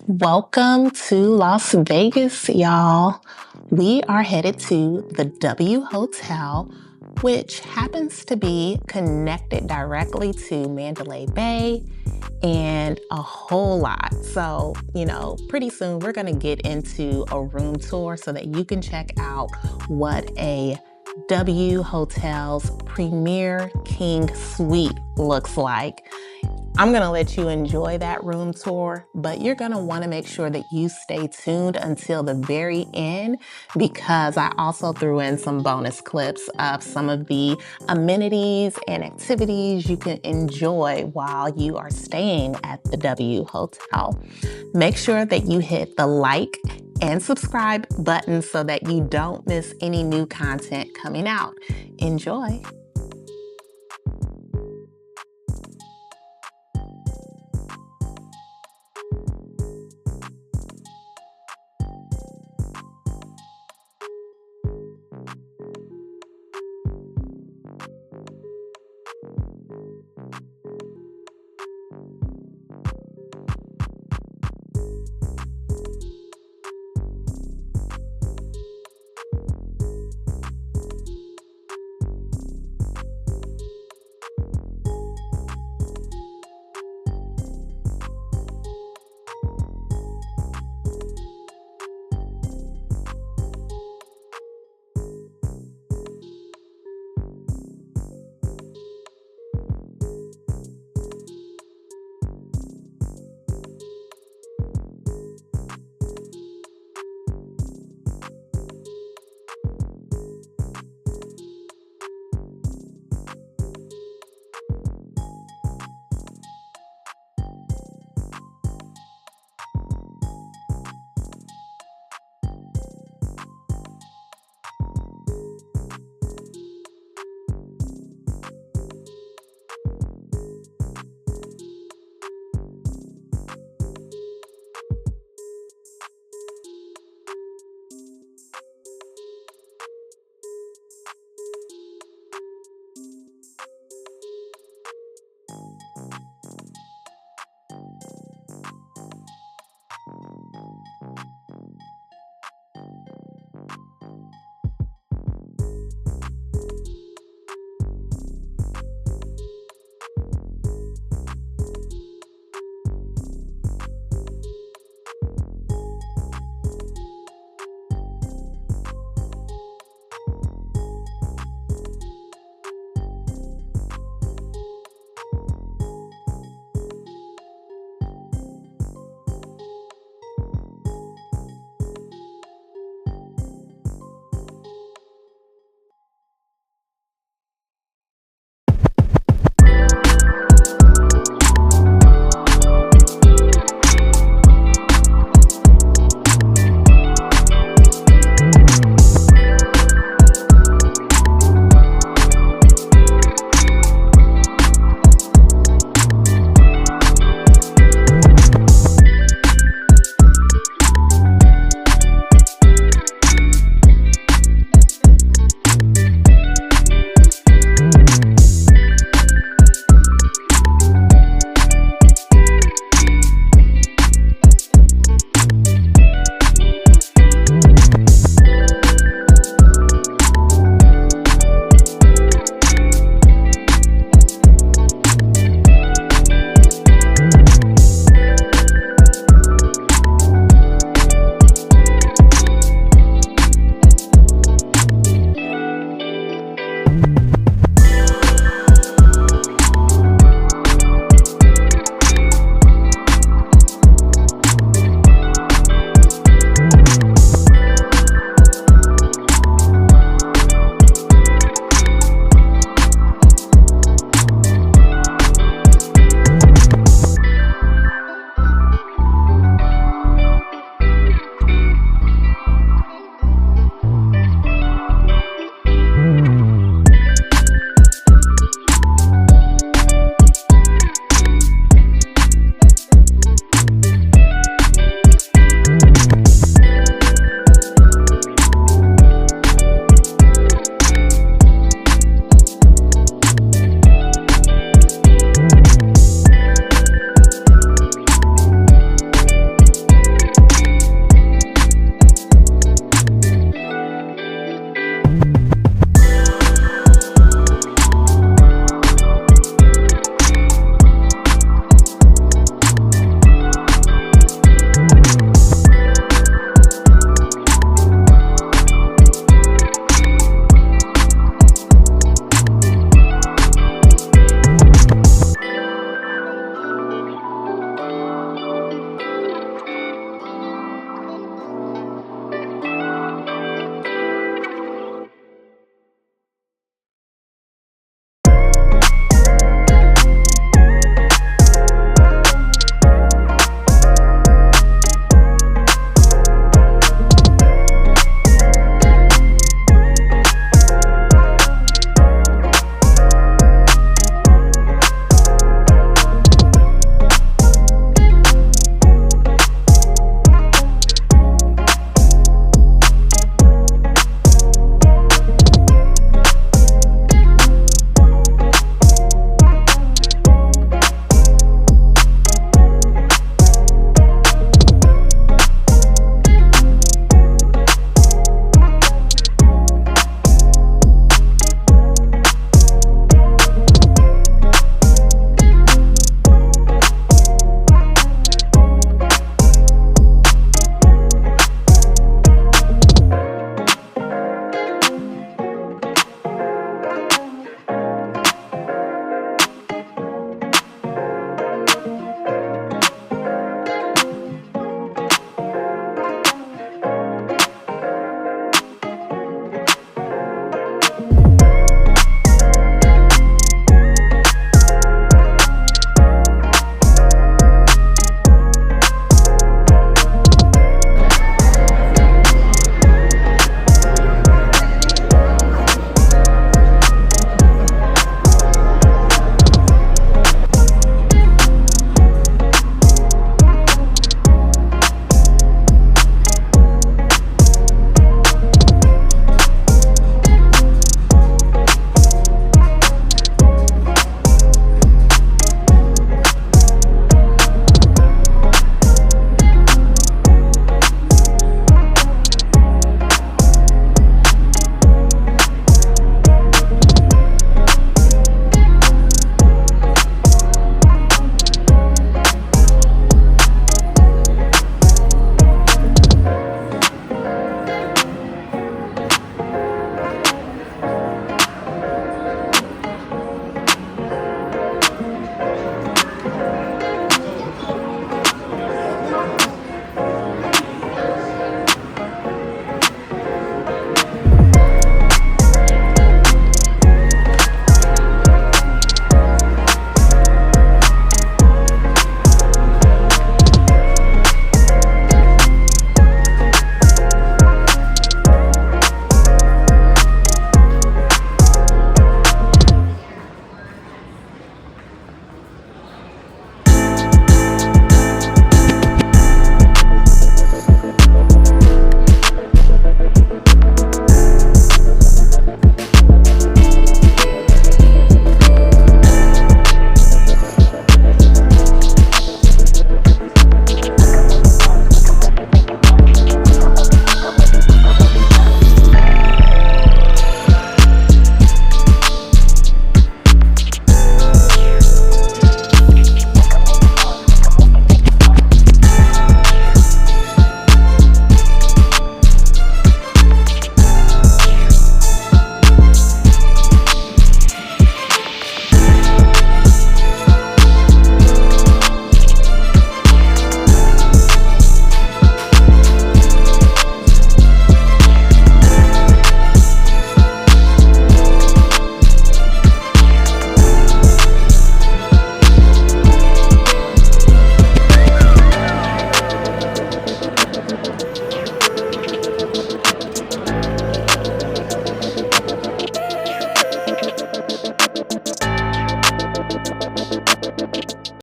Welcome to Las Vegas, y'all. We are headed to the W Hotel, which happens to be connected directly to Mandalay Bay and a whole lot. So, pretty soon we're going to get into a room tour so that you can check out what a W Hotel's Premier King Suite looks like. I'm going to let you enjoy that room tour, but you're going to want to make sure that you stay tuned until the very end because I also threw in some bonus clips of some of the amenities and activities you can enjoy while you are staying at the W Hotel. Make sure that you hit the like and subscribe button so that you don't miss any new content coming out. Enjoy.